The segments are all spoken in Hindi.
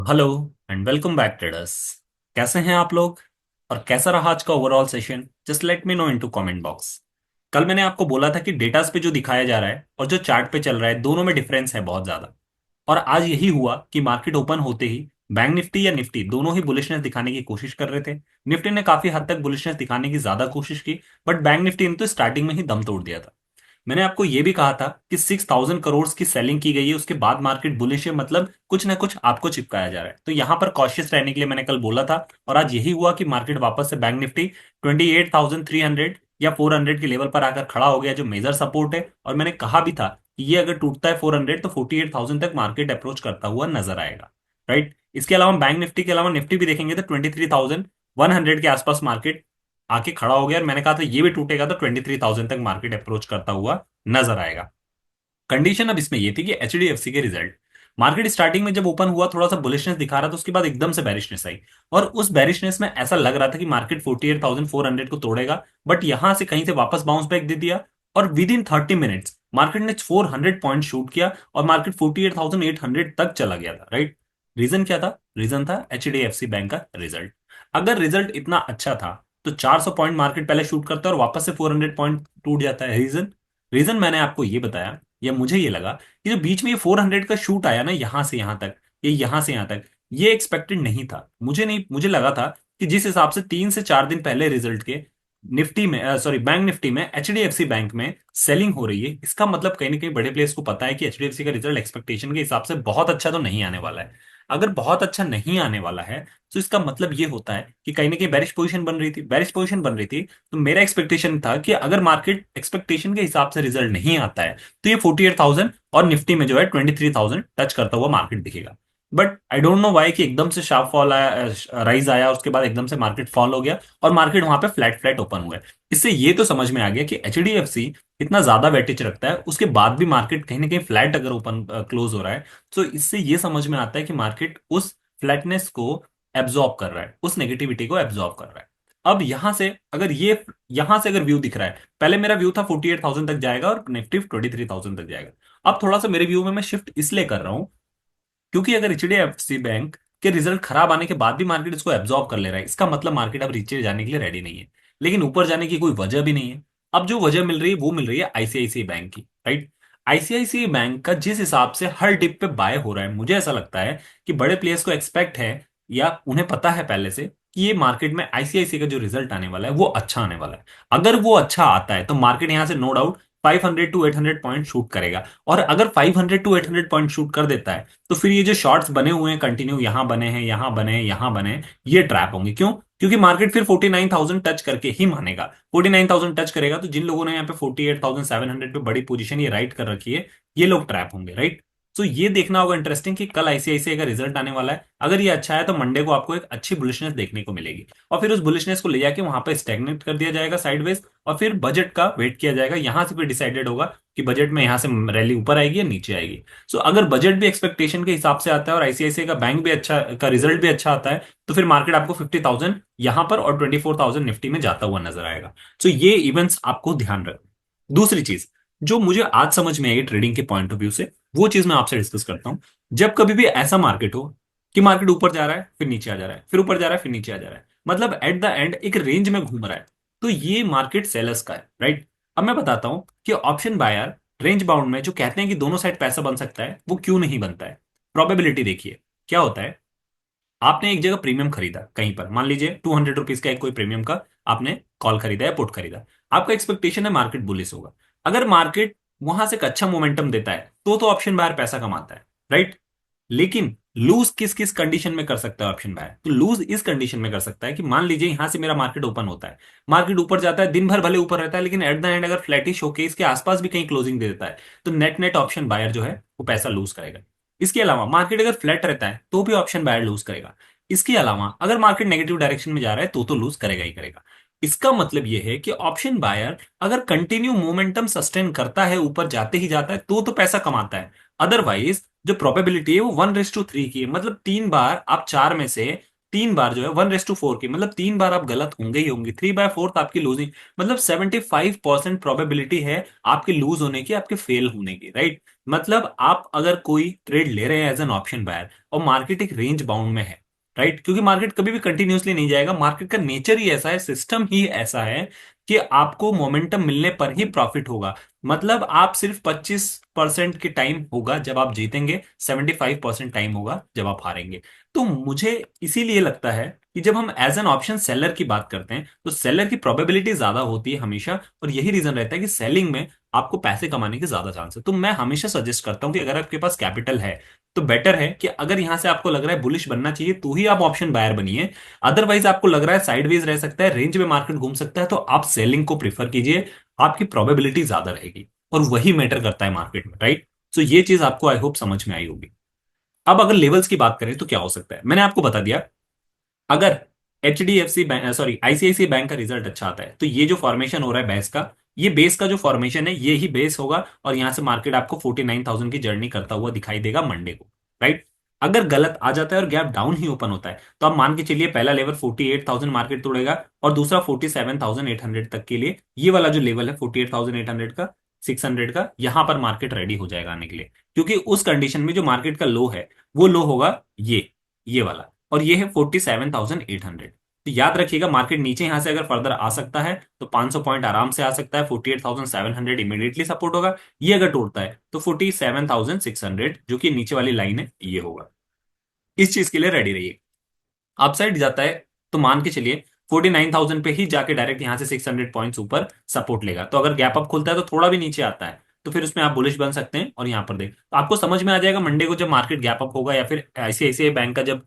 Hello and welcome back traders. कैसे हैं आप लोग? और कैसा रहा आज का overall session? Just let me know into comment box. कल मैंने आपको बोला था कि डेटास पे जो दिखाया जा रहा है और जो चार्ट पे चल रहा है दोनों में डिफरेंस है बहुत ज्यादा। और आज यही हुआ कि मार्केट ओपन होते ही बैंक निफ्टी या निफ्टी दोनों ही बुलिशनेस दिखाने की कोशिश कर रहे थे। निफ्टी ने काफी हद तक बुलिशनेस दिखाने की ज्यादा कोशिश की, बट बैंक निफ्टी ने तो स्टार्टिंग में ही दम तोड़ दिया था। मैंने आपको यह भी कहा था कि 6,000 करोड़ की सेलिंग की गई है, उसके बाद मार्केट बुलिश है, मतलब कुछ ना कुछ आपको चिपकाया जा रहा है। तो यहां पर कॉशियस रहने के लिए मैंने कल बोला था। और आज यही हुआ कि मार्केट वापस से बैंक निफ्टी 28,300 या 400 के लेवल पर आकर खड़ा हो गया, जो मेजर सपोर्ट है। और मैंने कहा भी था कि ये अगर टूटता है 400 तो 48,000 तक मार्केट अप्रोच करता हुआ नजर आएगा। राइट। इसके अलावा बैंक निफ्टी के अलावा निफ्टी भी देखेंगे तो 23,100 के आसपास मार्केट आके खड़ा हो गया। और मैंने कहा था ये भी टूटेगा तो 23,000 तक मार्केट अप्रोच करता हुआ नजर आएगा। कंडीशन अब इसमें ये थी कि एचडीएफसी के रिजल्ट, मार्केट स्टार्टिंग में जब ओपन हुआ थोड़ा सा बुलिशनेस दिखा रहा था, उसके बाद एकदम से बैरिशनेस आई। और उस बैरिशनेस में ऐसा लग रहा था कि मार्केट 48,400 को तोड़ेगा, बट यहां से कहीं से वापस बाउंस बैक दे दिया। और विद इन 30 मिनट्स मार्केट ने 400 पॉइंट शूट किया और मार्केट 48,800 तक चला गया था। राइट। रीजन क्या था? रीजन था एचडीएफसी बैंक का रिजल्ट। अगर रिजल्ट इतना अच्छा था तो 400 पॉइंट मार्केट पहले शूट करता है और वापस से 400 पॉइंट टूट जाता है। रीजन, रीजन मैंने आपको ये बताया, या मुझे ये लगा कि जो बीच में ये 400 का शूट आया ना, यहां से यहां तक, ये यहां से यहां तक, ये एक्सपेक्टेड नहीं था। मुझे नहीं, मुझे लगा था कि जिस हिसाब से 3 से 4 दिन पहले रिजल्ट के निफ्टी में, सॉरी बैंक निफ्टी में एचडीएफसी बैंक में सेलिंग हो रही है, इसका मतलब कहीं ना कहीं बड़े प्लेयर्स को पता है कि एचडीएफसी का रिजल्ट एक्सपेक्टेशन के हिसाब से बहुत अच्छा तो नहीं आने वाला है। अगर बहुत अच्छा नहीं आने वाला है तो इसका मतलब ये होता है कि कहीं ना कहीं बेरिश पोजीशन बन रही थी, बेरिश पोजीशन बन रही थी। तो मेरा एक्सपेक्टेशन था कि अगर मार्केट एक्सपेक्टेशन के हिसाब से रिजल्ट नहीं आता है तो ये 48,000 और निफ्टी में जो है 23,000 टच करता हुआ मार्केट दिखेगा। But I don't know why कि एकदम से शार्प फॉल आया, राइज आया, उसके बाद एकदम से मार्केट फॉल हो गया और मार्केट वहां पे फ्लैट फ्लैट ओपन हुआ है। इससे ये तो समझ में आ गया कि एचडीएफसी इतना ज्यादा वेटेज रखता है, उसके बाद भी मार्केट कहीं ना कहीं फ्लैट अगर ओपन क्लोज हो रहा है तो इससे ये समझ में आता है कि मार्केट उस फ्लैटनेस को एब्जॉर्ब कर रहा है, उस नेगेटिविटी को एब्जॉर्ब कर रहा है। अब यहां से अगर ये, यहां से अगर व्यू दिख रहा है, पहले मेरा व्यू था 48,000 तक जाएगा और निफ्टी 23,000 तक जाएगा। अब थोड़ा सा मेरे व्यू में मैं शिफ्ट इसलिए कर रहा हूं क्योंकि अगर एचडीएफसी बैंक के रिजल्ट खराब आने के बाद भी मार्केट इसको एब्जॉर्ब कर ले रहा है, इसका मतलब मार्केट अब नीचे जाने के लिए रेडी नहीं है। लेकिन ऊपर जाने की कोई वजह भी नहीं है। अब जो वजह मिल रही है वो मिल रही है आईसीआईसीआई बैंक की। राइट। आईसीआईसीआई बैंक का जिस हिसाब से हर डिप पे बाय हो रहा है, मुझे ऐसा लगता है कि बड़े प्लेयर्स को एक्सपेक्ट है या उन्हें पता है पहले से कि ये मार्केट में आईसीआईसीआई का जो रिजल्ट आने वाला है वो अच्छा आने वाला है। अगर वो अच्छा आता है तो मार्केट यहां से no doubt 500 to 800 point shoot करेगा। और अगर 500 टू 800 पॉइंट शूट कर देता है तो फिर ये जो शॉर्ट्स बने हुए हैं कंटिन्यू, यहां बने हैं, यहां बने हैं, यहां बने हैं, ये ट्रैप होंगे। क्यों? क्योंकि मार्केट फिर 49,000 टच करके ही मानेगा। 49,000 टच करेगा तो जिन लोगों ने यहाँ पे 48,700 पे बड़ी पोजीशन ये राइट कर रखी है, ये लोग ट्रैप होंगे। राइट। तो ये देखना होगा इंटरेस्टिंग कि कल आईसीआईसीआई का रिजल्ट आने वाला है। अगर ये अच्छा है तो मंडे को आपको एक अच्छी बुलिशनेस देखने को मिलेगी और फिर उस बुलिशनेस को ले जाके वहां पर स्टेगनेट कर दिया जाएगा साइडवेज। और फिर बजट का वेट किया जाएगा, यहां से फिर डिसाइडेड होगा कि बजट में यहां से रैली ऊपर आएगी या नीचे आएगी। सो अगर बजट भी एक्सपेक्टेशन के हिसाब से आता है और आईसीआईसीआई का बैंक भी अच्छा, का रिजल्ट भी अच्छा आता है, तो फिर मार्केट आपको 50,000 यहां पर और 24,000 निफ्टी में जाता हुआ नजर आएगा। सो ये इवेंट्स आपको ध्यान रखना। दूसरी चीज जो मुझे आज समझ में आई ट्रेडिंग के पॉइंट ऑफ व्यू से, वो चीज मैं आपसे डिस्कस करता हूं। जब कभी भी ऐसा मार्केट हो कि मार्केट ऊपर जा रहा है फिर नीचे आ जा रहा है, फिर ऊपर जा रहा है फिर नीचे आ जा रहा है, मतलब एट द एंड एक रेंज में घूम रहा है, तो ये मार्केट सेलर्स का है। राइट। अब मैं बताता हूं कि ऑप्शन बायर रेंज बाउंड में जो कहते हैं कि दोनों साइड पैसा बन सकता है, वो क्यों नहीं बनता है। प्रोबेबिलिटी देखिए क्या होता है। आपने एक जगह प्रीमियम खरीदा कहीं पर, मान लीजिए ₹200 का एक कोई प्रीमियम का आपने कॉल खरीदा या पुट खरीदा। आपका एक्सपेक्टेशन है मार्केट बुलिश होगा। अगर मार्केट वहां से एक अच्छा मोमेंटम देता है तो ऑप्शन बायर पैसा कमाता है। राइट। लेकिन लूज किस किस कंडीशन में कर सकता है ऑप्शन बायर? तो लूज इस कंडीशन में कर सकता है कि मान लीजिए यहां से मेरा मार्केट ओपन होता है, मार्केट ऊपर जाता है, दिन भर भले ऊपर रहता है, लेकिन एट द एंड अगर फ्लैटिश होके इसके आसपास भी कहीं क्लोजिंग दे देता है तो नेट नेट ऑप्शन बायर जो है वो पैसा लूज करेगा। इसके अलावा मार्केट अगर फ्लैट रहता है तो भी ऑप्शन बायर लूज करेगा। इसके अलावा अगर मार्केट नेगेटिव डायरेक्शन में जा रहा है तो लूज करेगा ही करेगा। इसका मतलब यह है कि ऑप्शन बायर अगर कंटिन्यू मोमेंटम सस्टेन करता है, ऊपर जाते ही जाता है, तो पैसा कमाता है। अदरवाइज जो प्रोबेबिलिटी है वो 1:3 की है, मतलब 3 बार आप 4 में से 3 बार जो है 1:4 की, मतलब 3 बार आप गलत होंगे ही होंगे। 3/4 आपकी लूजिंग, मतलब 75% प्रोबेबिलिटी है आपके लूज होने की, आपके फेल होने की। राइट। मतलब आप अगर कोई ट्रेड ले रहे हैं एज एन ऑप्शन बायर और मार्केट एक रेंज बाउंड में है, राइट, क्योंकि मार्केट कभी भी कंटिन्यूअसली नहीं जाएगा, मार्केट का नेचर ही ऐसा है, सिस्टम ही ऐसा है कि आपको मोमेंटम मिलने पर ही प्रॉफिट होगा। मतलब आप सिर्फ 25% के टाइम होगा जब आप जीतेंगे, 75% टाइम होगा जब आप हारेंगे। तो मुझे इसीलिए लगता है कि जब हम एज एन ऑप्शन सेलर की बात करते हैं तो सेलर की प्रोबेबिलिटी ज्यादा होती है हमेशा, और यही रीजन रहता है कि सेलिंग में आपको पैसे कमाने के ज्यादा चांस है। तो मैं हमेशा सजेस्ट करता हूं कि अगर आपके पास कैपिटल है तो बेटर है कि अगर यहां से आपको लग रहा है बुलिश बनना चाहिए तो ही आप ऑप्शन बायर बनिए। अदरवाइज आपको लग रहा है साइडवेज रह सकता है, रेंज में मार्केट घूम सकता है, तो आप सेलिंग को प्रीफर कीजिए। आपकी प्रोबेबिलिटी ज्यादा रहेगी और वही मैटर करता है मार्केट में, राइट। तो ये चीज आपको आई होप समझ में आई होगी। अब अगर लेवल्स की बात करें तो क्या हो सकता है, मैंने आपको बता दिया। अगर HDFC bank, sorry ICICI bank का रिजल्ट अच्छा आता है तो ये जो फॉर्मेशन हो रहा है बेस का, ये बेस का जो फॉर्मेशन है ये ही बेस होगा, और यहां से मार्केट आपको 49,000 की जर्नी करता हुआ दिखाई देगा मंडे को, राइट। अगर गलत आ जाता है और गैप डाउन ही ओपन होता है तो आप मान के चलिए पहला लेवल 48,000 मार्केट तोड़ेगा, और दूसरा 47,800 तक के लिए ये वाला जो लेवल है 48,800 का, 600 का, यहां पर मार्केट रेडी हो जाएगा आने के लिए। क्योंकि उस कंडीशन में जो मार्केट का लो है वो लो होगा ये वाला, और ये है 47,800। तो याद रखिएगा मार्केट नीचे यहां से अगर फर्दर आ सकता है तो 500 पॉइंट आराम से आ सकता है, 48,700 इमीडिएटली सपोर्ट होगा। ये अगर टूटता है तो 47,600 जो कि नीचे वाली लाइन है ये होगा। इस चीज के लिए रेडी रहिए। अपसाइड जाता है तो मान के चलिए 49,000 पे ही जाके डायरेक्ट यहां से 600 पॉइंट्स ऊपर सपोर्ट लेगा। तो अगर गैप अप खुलता है तो थोड़ा भी नीचे आता है तो फिर उसमें आप बुलिश बन सकते हैं, और यहां पर देख तो आपको समझ में आ जाएगा मंडे को जब मार्केट गैप अप होगा, या फिर ICICI बैंक का जब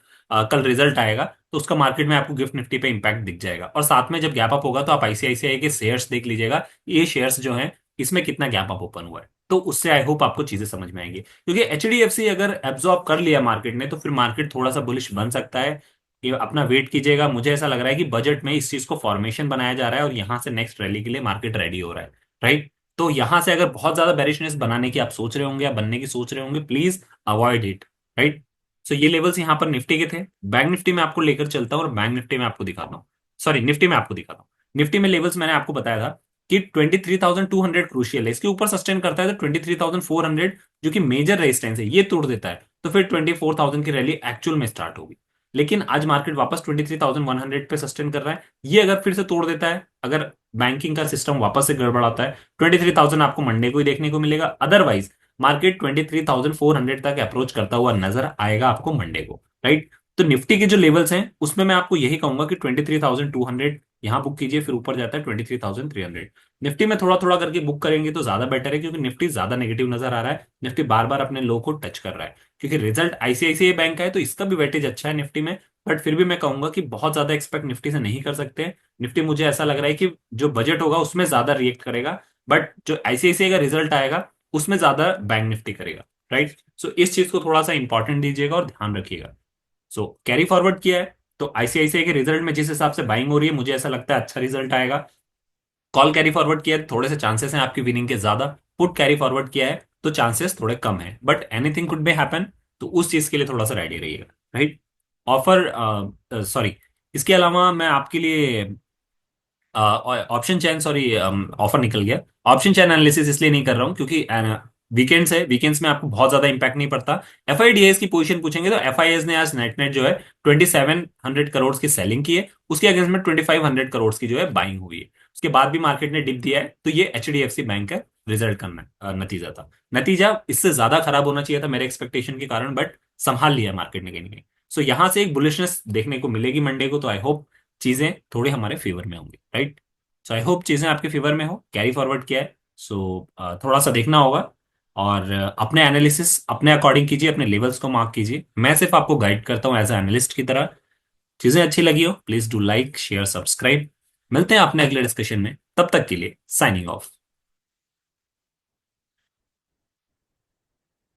कल रिजल्ट आएगा तो उसका मार्केट में आपको गिफ्ट निफ्टी पे इंपैक्ट दिख जाएगा। और साथ में जब गैप अप होगा तो आप ICICI के शेयर्स देख लीजिएगा, ये शेयर्स जो हैं इसमें कितना गैप अप ओपन हुआ है, तो उससे आई होप आपको चीजें समझ में आएंगी। क्योंकि HDFC अगर एब्जॉर्ब कर लिया मार्केट ने तो फिर मार्केट थोड़ा सा बुलिश बन सकता है। ये अपना वेट कीजिएगा, मुझे ऐसा लग रहा है कि बजट में इस चीज को फॉर्मेशन बनाया जा रहा है और यहां से नेक्स्ट रैली के लिए मार्केट रेडी हो रहा है, राइट। तो यहां से अगर बहुत ज्यादा बेरिशनेस बनाने की आप सोच रहे होंगे या बनने की सोच रहे होंगे, प्लीज अवॉइड इट, राइट। सो ये लेवल्स यहाँ पर निफ्टी के थे। बैंक निफ्टी में आपको लेकर चलता हूँ और बैंक निफ्टी में आपको दिखाता हूँ, सॉरी निफ्टी में आपको दिखाता हूँ। निफ्टी में लेवल्स मैंने आपको बताया था कि 23,200 क्रूशियल है, इसके ऊपर सस्टेन करता है तो 23,400 जो कि मेजर रेजिस्टेंस है ये तोड़ देता है तो फिर 24,000 की रैली एक्चुअल में स्टार्ट होगी। लेकिन आज मार्केट वापस 23,100 पे सस्टेन कर रहा है, ये अगर फिर से तोड़ देता है, अगर बैंकिंग का सिस्टम वापस से गड़बड़ाता है, 23,000 आपको मंडे को ही देखने को मिलेगा। अदरवाइज मार्केट 23,400 तक अप्रोच करता हुआ नजर आएगा आपको मंडे को, राइट। तो निफ्टी के जो लेवल्स हैं उसमें मैं आपको यही कहूंगा कि 23,200 यहां बुक कीजिए, फिर ऊपर जाता है 23,300। निफ्टी में थोड़ा थोड़ा करके बुक करेंगे तो ज्यादा बेटर है, क्योंकि निफ्टी ज्यादा नेगेटिव नजर आ रहा है, निफ्टी बार बार अपने लो को टच कर रहा है। क्योंकि रिजल्ट ICICI बैंक का है तो इसका भी वेटेज अच्छा है निफ्टी में। बट फिर भी मैं कहूंगा कि बहुत ज्यादा एक्सपेक्ट निफ्टी से नहीं कर सकते हैं। निफ्टी मुझे ऐसा लग रहा है कि जो बजट होगा उसमें ज्यादा रिएक्ट करेगा, बट जो ICICI का रिजल्ट आएगा उसमें ज्यादा बैंक निफ्टी करेगा, राइट। सो इस चीज को थोड़ा सा इंपॉर्टेंट दीजिएगा और ध्यान रखिएगा। सो कैरी फॉरवर्ड किया है तो ICICI के रिजल्ट में जिस हिसाब से बाइंग हो रही है मुझे ऐसा लगता है अच्छा रिजल्ट आएगा। कॉल कैरी फॉरवर्ड किया है थोड़े से चांसेस हैं आपकी विनिंग के ज्यादा। पुट कैरी फॉरवर्ड किया है तो चांसेस थोड़े कम है, but anything could be happen, तो उस चीज के लिए थोड़ा सा रेडी रहिएगा, राइट। ऑफर, सॉरी, इसके अलावा मैं आपके लिए ऑप्शन चैन, सॉरी ऑफर निकल गया। ऑप्शन चैन एनालिसिस इसलिए नहीं कर रहा हूं क्योंकि वीकेंड्स है, वीकेंड्स में आपको बहुत ज्यादा इंपैक्ट नहीं पड़ता। FIDS की पोजीशन पूछेंगे तो FIS ने आज नेट नेट जो है 2,700 करोड़ की सेलिंग की है, उसके अगेंस्ट में 2,500 करोड़ की जो है बाइंग हुई है। उसके बाद भी मार्केट ने डिप दिया है, तो ये HDFC बैंक का रिजल्ट का नतीजा था। नतीजा इससे ज्यादा खराब होना चाहिए था मेरे एक्सपेक्टेशन के कारण, बट संभाल लिया मार्केट ने कहीं ना कहीं। सो यहां से एक बुलिशनेस देखने को मिलेगी मंडे को, तो आई होप चीजें थोड़ी हमारे फेवर में होंगी, राइट। सो आई होप चीजें आपके फेवर में हो, कैरी फॉरवर्ड किया है। सो थोड़ा सा देखना होगा, और अपने एनालिसिस अपने अकॉर्डिंग कीजिए, अपने लेवल्स को मार्क कीजिए, मैं सिर्फ आपको गाइड करता हूँ एज ए एनालिस्ट की तरह। चीजें अच्छी लगी हो please do like share subscribe. मिलते हैं अपने अगले डिस्कशन में, तब तक के लिए साइनिंग ऑफ।